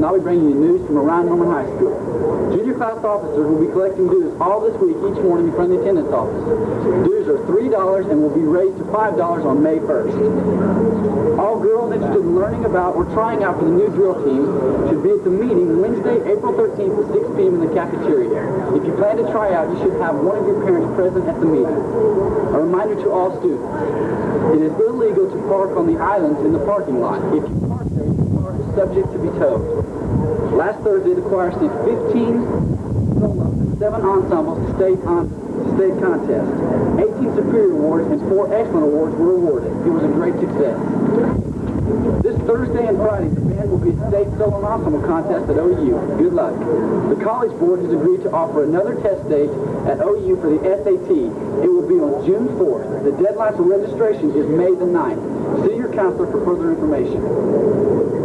I'll be bringing you news from around Norman High School. Junior class officers will be collecting dues all this week, each morning in front of the attendance office. Dues are $3 and will be raised to $5 on May 1st. All girls interested in learning about or trying out for the new drill team should be at the meeting Wednesday, April 13th at 6 p.m. in the cafeteria. If you plan to try out, you should have one of your parents present at the meeting. A reminder to all students, it is illegal to park on the islands in the parking lot. If you park there, your car is subject to be towed. Last Thursday, the choir sent 15 solos and 7 ensembles to state contest. 18 superior awards and 4 excellent awards were awarded. It was a great success. This Thursday and Friday, the band will be at State Solo and Ensemble Contest at OU. Good luck. The College Board has agreed to offer another test stage at OU for the SAT. It will be on June 4th. The deadline for registration is May the 9th. See your counselor for further information.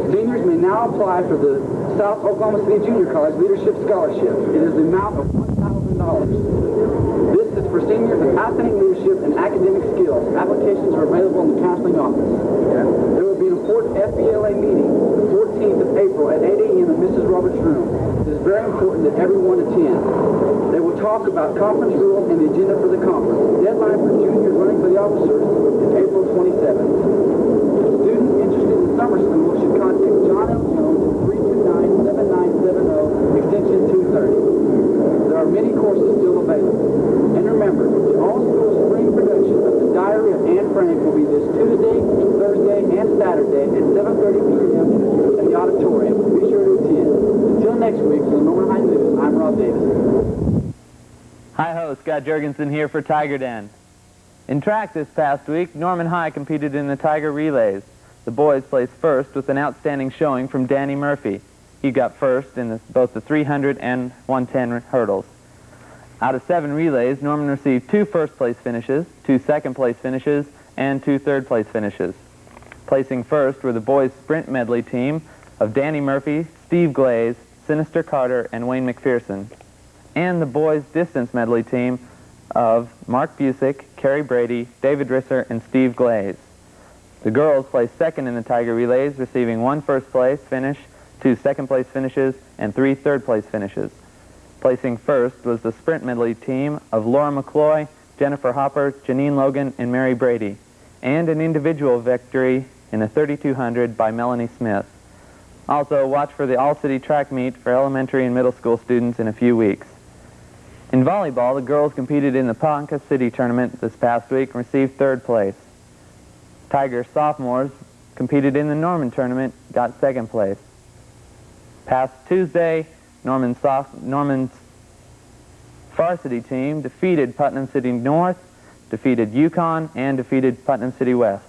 Seniors may now apply for the South Oklahoma City Junior College Leadership Scholarship. It is the amount of $1,000. This is for seniors with outstanding leadership and academic skills. Applications are available in the counseling office. There will be an important FBLA meeting the 14th of April at 8 a.m. in Mrs. Roberts' room. It is very important that everyone attend. They will talk about conference rules and the agenda for the conference. The deadline for juniors running for the officers is April 27th. Students interested in summer school should contact John L. Jones at 329-7970, extension 230. There are many courses still available. And remember, the all-school spring production of The Diary of Anne Frank will be this Tuesday, Thursday, and Saturday at 7:30 p.m. in the auditorium. Be sure to attend. Until next week, for the Norman High News, I'm Rob Davis. Hi-ho, Scott Jurgensen here for Tiger Den. In track this past week, Norman High competed in the Tiger Relays. The boys placed first with an outstanding showing from Danny Murphy. He got first in both the 300 and 110 hurdles. Out of 7 relays, Norman received 2 first-place finishes, 2 second-place finishes, and 2 third-place finishes. Placing first were the boys' sprint medley team of Danny Murphy, Steve Glaze, Sinister Carter, and Wayne McPherson, and the boys' distance medley team of Mark Busick, Kerry Brady, David Risser, and Steve Glaze. The girls placed second in the Tiger Relays, receiving 1 first-place finish, 2 second-place finishes, and 3 third-place finishes. Placing first was the sprint medley team of Laura McCloy, Jennifer Hopper, Janine Logan, and Mary Brady, and an individual victory in the 3200 by Melanie Smith. Also, watch for the all-city track meet for elementary and middle school students in a few weeks. In volleyball, the girls competed in the Ponca City tournament this past week and received 3rd place. Tiger sophomores competed in the Norman tournament, got 2nd place. Past Tuesday, Norman's varsity team defeated Putnam City North, defeated Yukon, and defeated Putnam City West.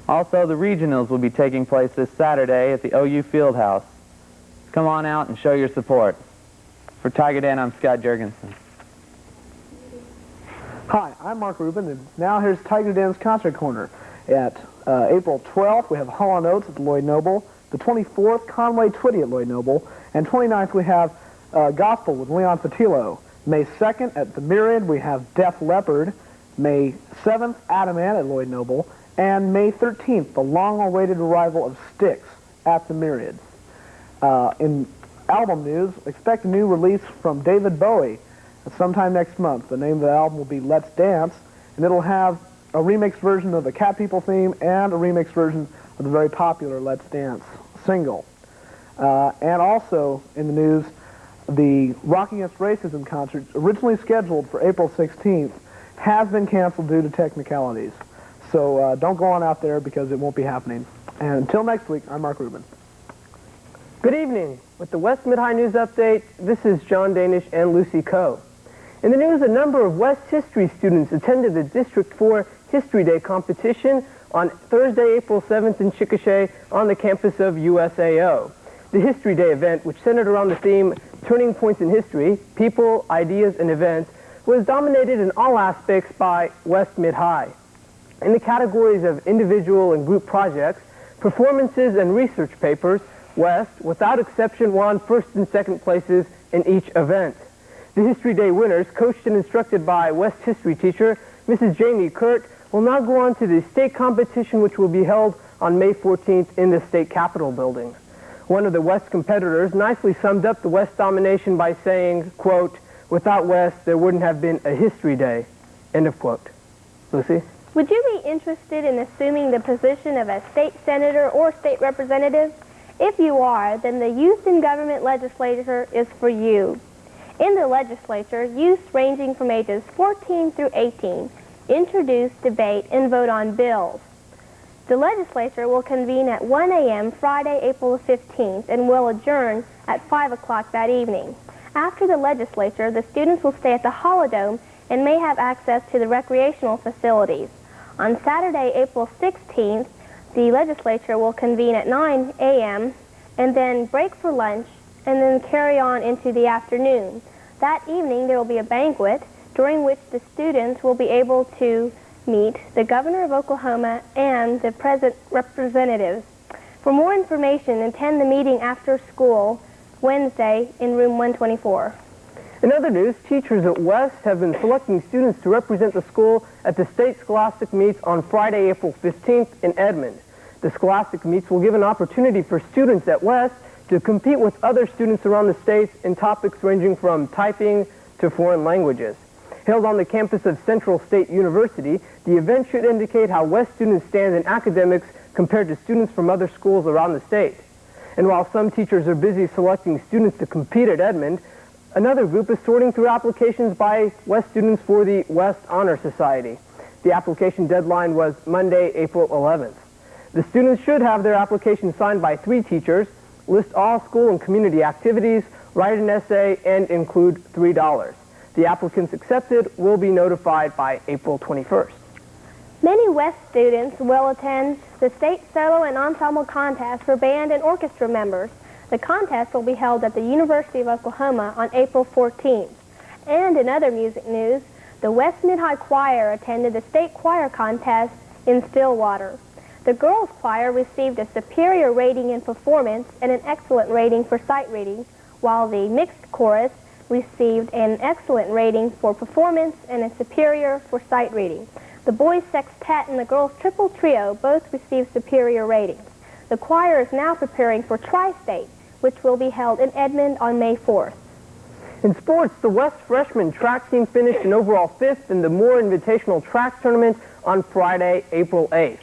Also, the regionals will be taking place this Saturday at the OU Fieldhouse. Come on out and show your support. For Tiger Den, I'm Scott Jurgensen. Hi, I'm Mark Rubin, and now here's Tiger Den's Concert Corner. At April 12th, we have Hall & Oates at the Lloyd Noble. The 24th, Conway Twitty at Lloyd Noble. And 29th, we have Gospel with Leon Fatillo. May 2nd, at the Myriad, we have Def Leppard. May 7th, Adam Ant at Lloyd Noble. And May 13th, the long-awaited arrival of Styx at the Myriad. In album news, expect a new release from David Bowie sometime next month. The name of the album will be Let's Dance, and it'll have a remix version of the Cat People theme and a remix version of the very popular Let's Dance single. And also in the news, the Rock Against Racism concert, originally scheduled for April 16th, has been canceled due to technicalities. So don't go on out there because it won't be happening. And until next week, I'm Mark Rubin. Good evening. With the West Mid-High News Update, this is John Danish and Lucy Coe. In the news, a number of West History students attended the District 4 History Day competition on Thursday, April 7th in Chickasha on the campus of USAO. The History Day event, which centered around the theme Turning Points in History, People, Ideas, and Events, was dominated in all aspects by West Mid-High. In the categories of individual and group projects, performances, and research papers, West, without exception, won 1st and 2nd places in each event. The History Day winners, coached and instructed by West history teacher Mrs. Jamie Kirk, will now go on to the state competition, which will be held on May 14th in the State Capitol building. One of the West competitors nicely summed up the West domination by saying, quote, "Without West, there wouldn't have been a history day," end of quote. Lucy? Would you be interested in assuming the position of a state senator or state representative? If you are, then the Youth in Government legislature is for you. In the legislature, youths ranging from ages 14 through 18 introduce, debate, and vote on bills. The legislature will convene at 1 a.m. Friday, April 15th, and will adjourn at 5 o'clock that evening. After the legislature, the students will stay at the Holodome and may have access to the recreational facilities. On Saturday, April 16th, the legislature will convene at 9 a.m. and then break for lunch and then carry on into the afternoon. That evening, there will be a banquet during which the students will be able to meet the governor of Oklahoma and the present representatives. For more information, attend the meeting after school Wednesday in room 124. In other news, teachers at West have been selecting students to represent the school at the state scholastic meets on Friday, April 15th in Edmond. The scholastic meets will give an opportunity for students at West to compete with other students around the states in topics ranging from typing to foreign languages. Held on the campus of Central State University, the event should indicate how West students stand in academics compared to students from other schools around the state. And while some teachers are busy selecting students to compete at Edmond, another group is sorting through applications by West students for the West Honor Society. The application deadline was Monday, April 11th. The students should have their application signed by 3 teachers, list all school and community activities, write an essay, and include $3. The applicants accepted will be notified by April 21st. Many West students will attend the state solo and ensemble contest for band and orchestra members. The contest will be held at the University of Oklahoma on April 14th. And in other music news, the West Mid-High Choir attended the state choir contest in Stillwater. The girls' choir received a superior rating in performance and an excellent rating for sight reading, while the mixed chorus received an excellent rating for performance and a superior for sight reading. The boys' sextet and the girls' triple trio both received superior ratings. The choir is now preparing for Tri-State, which will be held in Edmond on May 4th. In sports, the West freshman track team finished in overall 5th in the Moore Invitational Track Tournament on Friday, April 8th.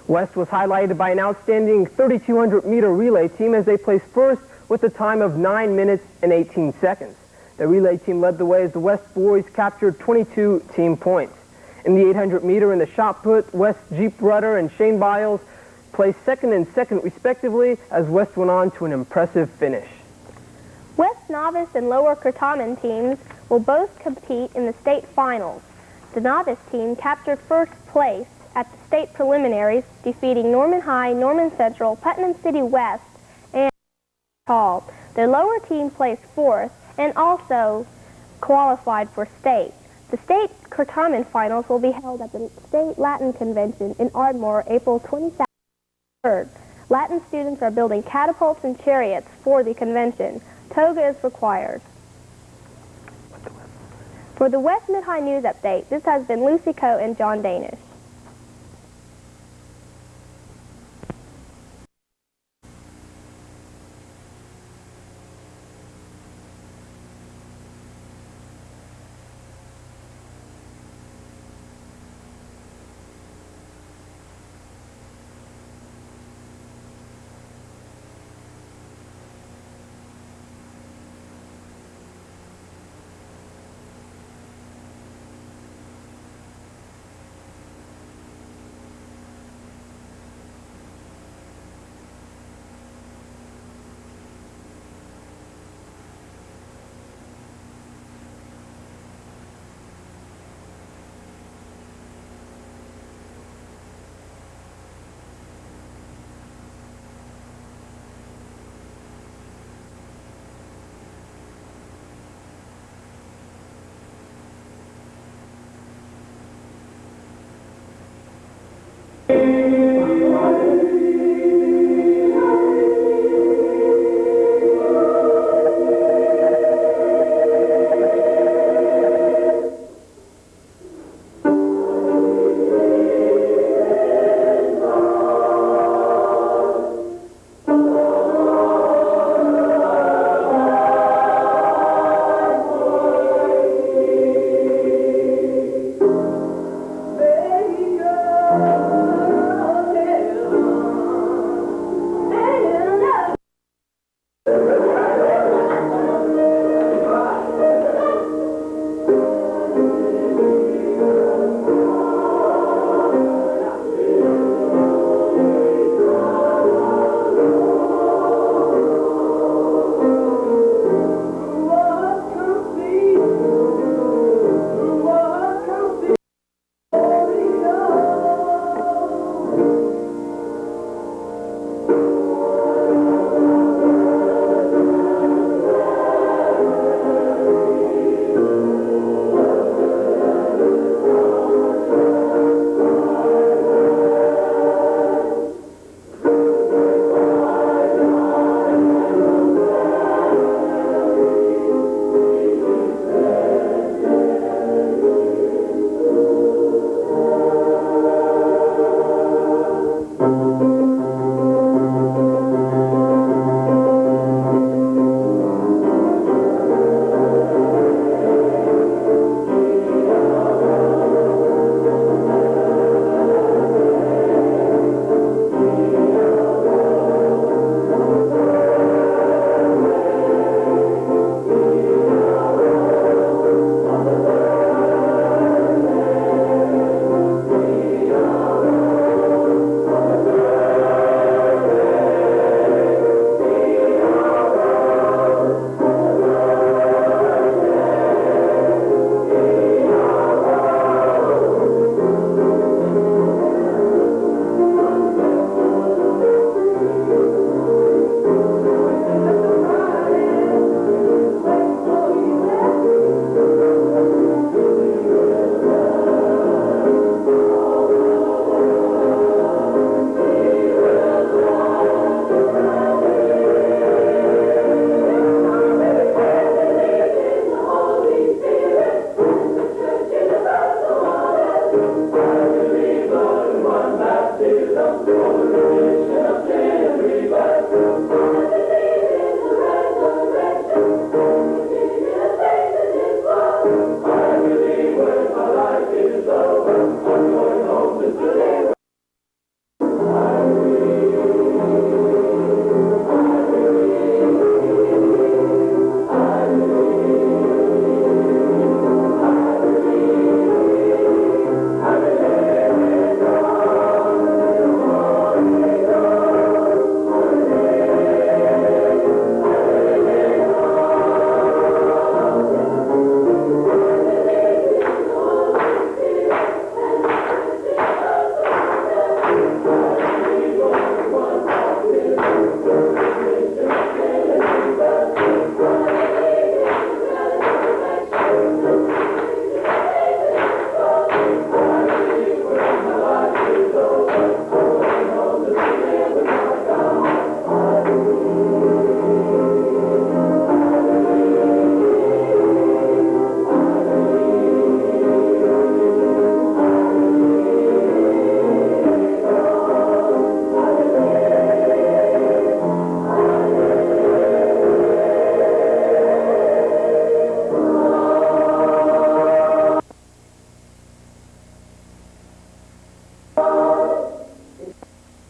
West was highlighted by an outstanding 3,200-meter relay team as they placed first with a time of 9 minutes and 18 seconds. The relay team led the way as the West boys captured 22 team points. In the 800-meter and the shot put, West Jeep Rudder and Shane Biles placed second and second respectively as West went on to an impressive finish. West Novice and Lower Curtaman teams will both compete in the state finals. The Novice team captured first place at the state preliminaries, defeating Norman High, Norman Central, Putnam City West, and Hall. The lower team placed fourth and also qualified for state. The state Curtaman finals will be held at the State Latin Convention in Ardmore, April 23rd. Latin students are building catapults and chariots for the convention. Toga is required. For the West Mid-High News Update, this has been Lucy Coe and John Danish.